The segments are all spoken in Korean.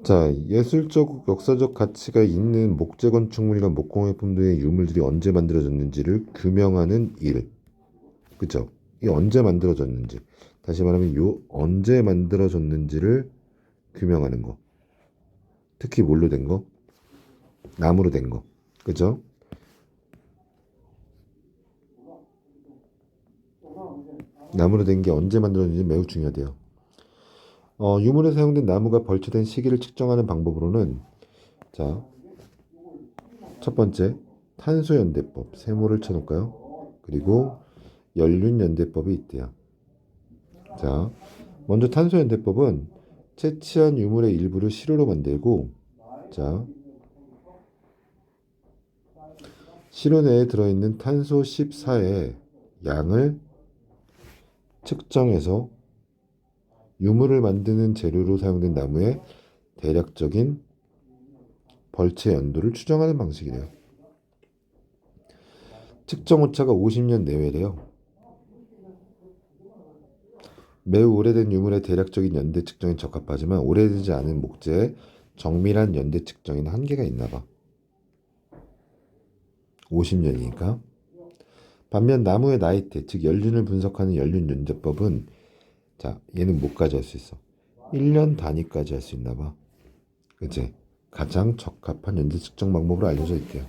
자, 예술적, 역사적 가치가 있는 목재 건축물이나 목공예품 등의 유물들이 언제 만들어졌는지를 규명하는 일. 그죠? 이 언제 만들어졌는지. 다시 말하면 요 언제 만들어졌는지를 규명하는 거. 특히 뭘로 된 거? 나무로 된 거. 그죠? 나무로 된 게 언제 만들어졌는지 매우 중요하대요. 유물에 사용된 나무가 벌초된 시기를 측정하는 방법으로는 자, 첫 번째 탄소연대법 세모를 쳐놓을까요? 그리고 연륜연대법이 있대요. 자, 먼저 탄소연대법은 채취한 유물의 일부를 시료로 만들고 자, 시료 내에 들어있는 탄소 14의 양을 측정해서 유물을 만드는 재료로 사용된 나무의 대략적인 벌채 연도를 추정하는 방식이래요. 측정 오차가 50년 내외래요. 매우 오래된 유물의 대략적인 연대 측정에 적합하지만 오래되지 않은 목재의 정밀한 연대 측정에는 한계가 있나 봐. 50년이니까. 반면 나무의 나이테, 즉 연륜을 분석하는 연륜연대법은 자, 얘는 뭐까지 할 수 있어? 1년 단위까지 할 수 있나 봐. 그치? 가장 적합한 연대 측정 방법으로 알려져 있대요.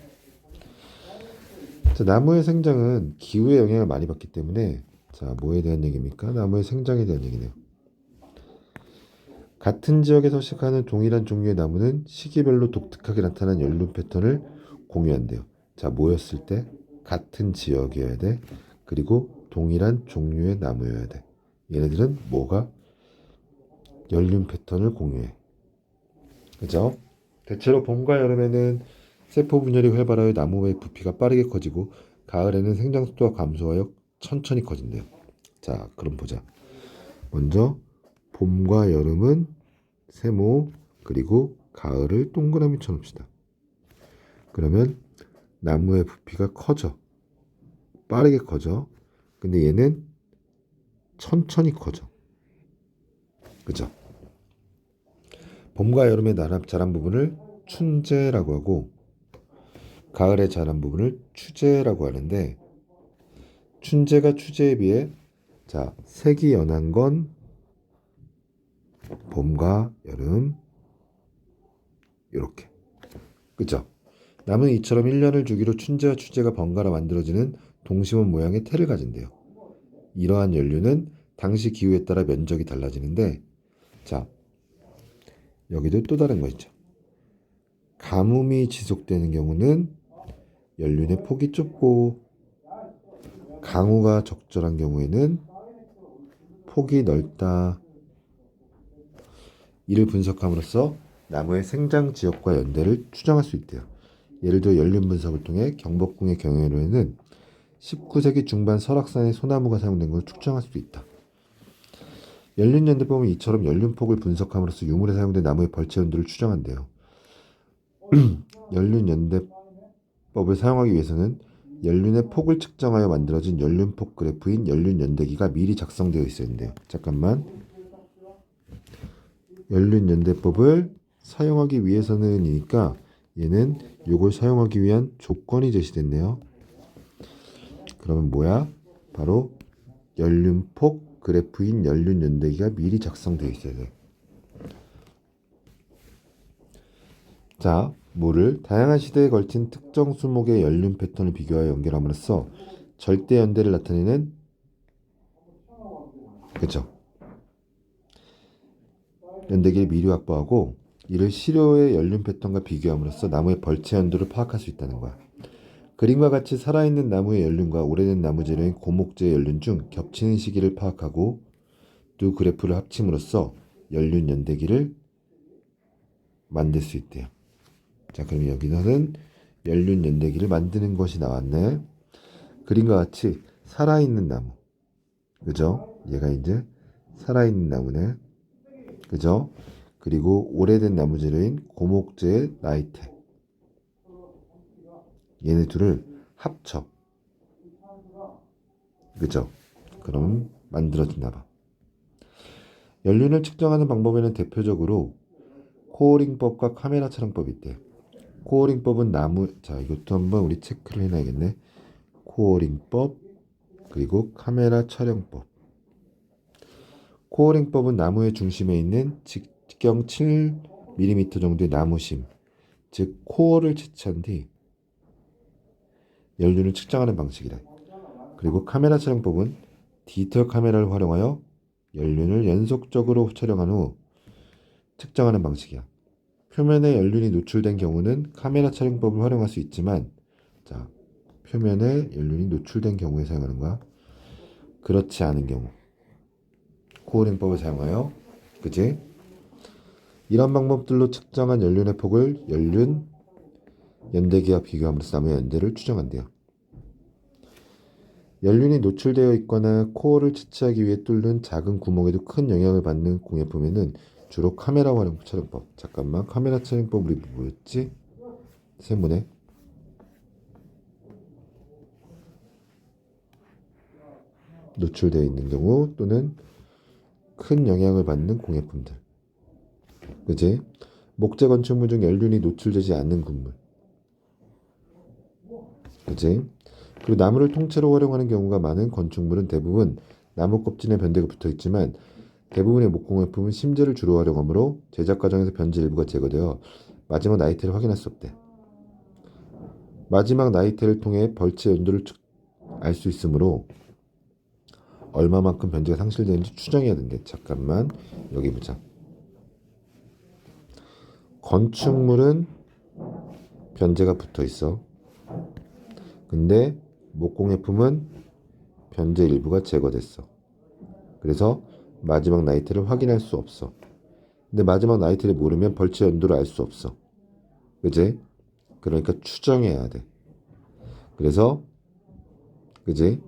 자, 나무의 생장은 기후의 영향을 많이 받기 때문에 자, 뭐에 대한 얘기입니까? 나무의 생장에 대한 얘기네요. 같은 지역에 서식하는 동일한 종류의 나무는 시기별로 독특하게 나타난 연륜 패턴을 공유한대요. 자, 모였을 때 같은 지역이어야 돼. 그리고 동일한 종류의 나무여야 돼. 얘네들은 뭐가? 연륜 패턴을 공유해. 그죠? 대체로 봄과 여름에는 세포 분열이 활발하여 나무의 부피가 빠르게 커지고 가을에는 생장 속도가 감소하여 천천히 커진대요. 자, 그럼 보자. 먼저 봄과 여름은 세모, 그리고 가을을 동그라미 쳐놓읍시다. 그러면 나무의 부피가 커져. 빠르게 커져. 근데 얘는 천천히 커져. 그죠? 봄과 여름에 자란 부분을 춘재라고 하고 가을에 자란 부분을 추재라고 하는데 춘재가 추재에 비해 자, 색이 연한 건 봄과 여름 이렇게. 그죠? 나무는 이처럼 1년을 주기로 춘재와 추재가 번갈아 만들어지는 동심원 모양의 태를 가진대요. 이러한 연륜은 당시 기후에 따라 면적이 달라지는데 자, 여기도 또 다른 거 있죠. 가뭄이 지속되는 경우는 연륜의 폭이 좁고 강우가 적절한 경우에는 폭이 넓다. 이를 분석함으로써 나무의 생장 지역과 연대를 추정할 수 있대요. 예를 들어 연륜 분석을 통해 경복궁의 경우에는 19세기 중반 설악산의 소나무가 사용된 것을 측정할 수도 있다. 연륜연대법은 이처럼 연륜폭을 분석함으로써 유물에 사용된 나무의 벌채 연도를 추정한대요. 연륜연대법을 사용하기 위해서는 연륜의 폭을 측정하여 만들어진 연륜폭 그래프인 연륜연대기가 미리 작성되어 있어야 된대요. 잠깐만. 연륜연대법을 사용하기 위해서는이니까 얘는 이걸 사용하기 위한 조건이 제시됐네요. 그러면 뭐야? 바로 연륜폭 그래프인 연륜연대기가 미리 작성되어 있어야 돼. 자, 물을 다양한 시대에 걸친 특정 수목의 연륜 패턴을 비교하여 연결함으로써 절대 연대를 나타내는 그죠? 연대기를 미리 확보하고 이를 시료의 연륜 패턴과 비교함으로써 나무의 벌채 연도를 파악할 수 있다는 거야. 그림과 같이 살아있는 나무의 연륜과 오래된 나무 재료인 고목재의 연륜 중 겹치는 시기를 파악하고 두 그래프를 합침으로써 연륜 연대기를 만들 수 있대요. 자, 그럼 여기서는 연륜 연대기를 만드는 것이 나왔네. 그림과 같이 살아있는 나무. 그죠? 얘가 이제 살아있는 나무네. 그죠? 그리고 오래된 나무 재료인 고목재의 나이테. 얘네 둘을 합쳐. 그죠? 그럼 만들어진다 봐. 연륜을 측정하는 방법에는 대표적으로 코어링법과 카메라 촬영법이 있대요. 코어링법은 나무, 자, 이것도 한번 우리 체크를 해놔야겠네. 코어링법, 그리고 카메라 촬영법. 코어링법은 나무의 중심에 있는 직경 7mm 정도의 나무심, 즉 코어를 채취한 뒤 연륜을 측정하는 방식이다. 그리고 카메라 촬영법은 디지털 카메라를 활용하여 연륜을 연속적으로 촬영한 후 측정하는 방식이야. 표면에 연륜이 노출된 경우는 카메라 촬영법을 활용할 수 있지만, 자, 표면에 연륜이 노출된 경우에 사용하는 거야. 그렇지 않은 경우 코어링법을 사용하여, 그지? 이런 방법들로 측정한 연륜의 폭을 연륜 연대기와 비교함으로써 나무의 연대를 추정한대요. 연륜이 노출되어 있거나 코어를 채취하기 위해 뚫는 작은 구멍에도 큰 영향을 받는 공예품에는 주로 카메라 활용 촬영법. 잠깐만, 카메라 촬영법 우리 뭐였지? 세모네. 노출되어 있는 경우 또는 큰 영향을 받는 공예품들. 그지? 목재 건축물 중 연륜이 노출되지 않는 건물. 그지? 그리고 나무를 통째로 활용하는 경우가 많은 건축물은 대부분 나무 껍질에 변대가 붙어 있지만, 대부분의 목공예품은 심재를 주로 활용하므로 제작 과정에서 변재 일부가 제거되어 마지막 나이테를 확인할 수 없대. 마지막 나이테를 통해 벌채 연도를 알 수 있으므로 얼마만큼 변재가 상실되는지 추정해야 된대. 잠깐만, 여기 보자. 건축물은 변재가 붙어 있어. 근데 목공예품은 변재 일부가 제거됐어. 그래서 마지막 나이테를 확인할 수 없어. 근데 마지막 나이테를 모르면 벌채 연도를 알 수 없어. 그지? 그러니까 추정해야 돼. 그래서, 그지?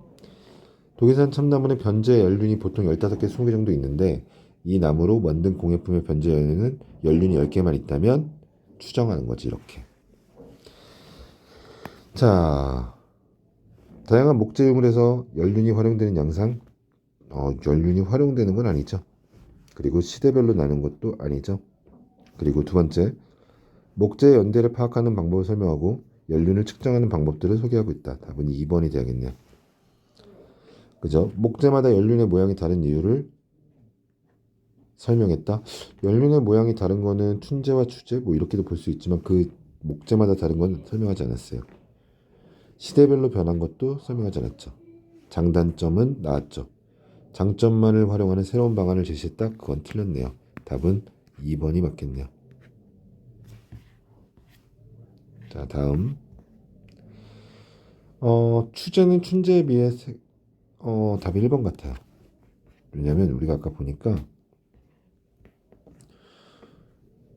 독일산 참나무는 변재 연륜이 보통 15개, 20개 정도 있는데, 이 나무로 만든 공예품의 변재 연륜이 10개만 있다면 추정하는 거지, 이렇게. 자, 다양한 목재 유물에서 연륜이 활용되는 양상, 연륜이 활용되는 건 아니죠. 그리고 시대별로 나눈 것도 아니죠. 그리고 두 번째, 목재의 연대를 파악하는 방법을 설명하고 연륜을 측정하는 방법들을 소개하고 있다. 답은 2번이 되야겠네요. 그죠? 목재마다 연륜의 모양이 다른 이유를 설명했다. 연륜의 모양이 다른 거는 춘재와 추재 뭐 이렇게도 볼 수 있지만, 그 목재마다 다른 건 설명하지 않았어요. 시대별로 변한 것도 설명하지 않았죠. 장단점은 나왔죠. 장점만을 활용하는 새로운 방안을 제시했다. 그건 틀렸네요. 답은 2번이 맞겠네요. 자, 다음. 추재는 춘재에 비해 답이 1번 같아요. 왜냐면 우리가 아까 보니까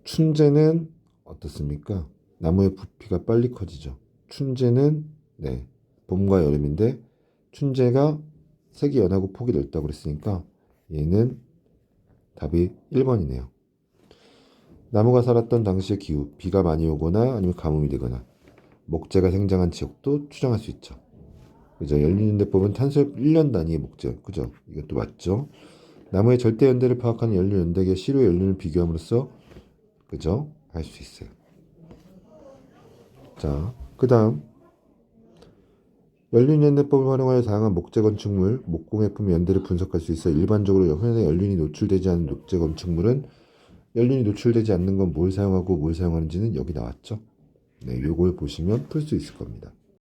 춘재는 어떻습니까? 나무의 부피가 빨리 커지죠. 춘재는 봄과 여름인데 춘재가 색이 연하고 폭이 넓다고 그랬으니까 얘는 답이 1번이네요. 나무가 살았던 당시의 기후, 비가 많이 오거나 아니면 가뭄이 되거나 목재가 생장한 지역도 추정할 수 있죠. 그죠? 연륜연대법은 탄소 1년 단위의 목재, 그죠? 이것도 맞죠? 나무의 절대 연대를 파악하는 연륜 연대기와 시료 연륜을 비교함으로써, 그죠? 알 수 있어요. 자, 그 다음 연륜연대법을 활용하여 다양한 목재 건축물, 목공예품의 연대를 분석할 수 있어 일반적으로 현재 연륜이 노출되지 않은 목재 건축물은 연륜이 노출되지 않는 건 뭘 사용하고 뭘 사용하는지는 여기 나왔죠. 네, 요걸 보시면 풀 수 있을 겁니다.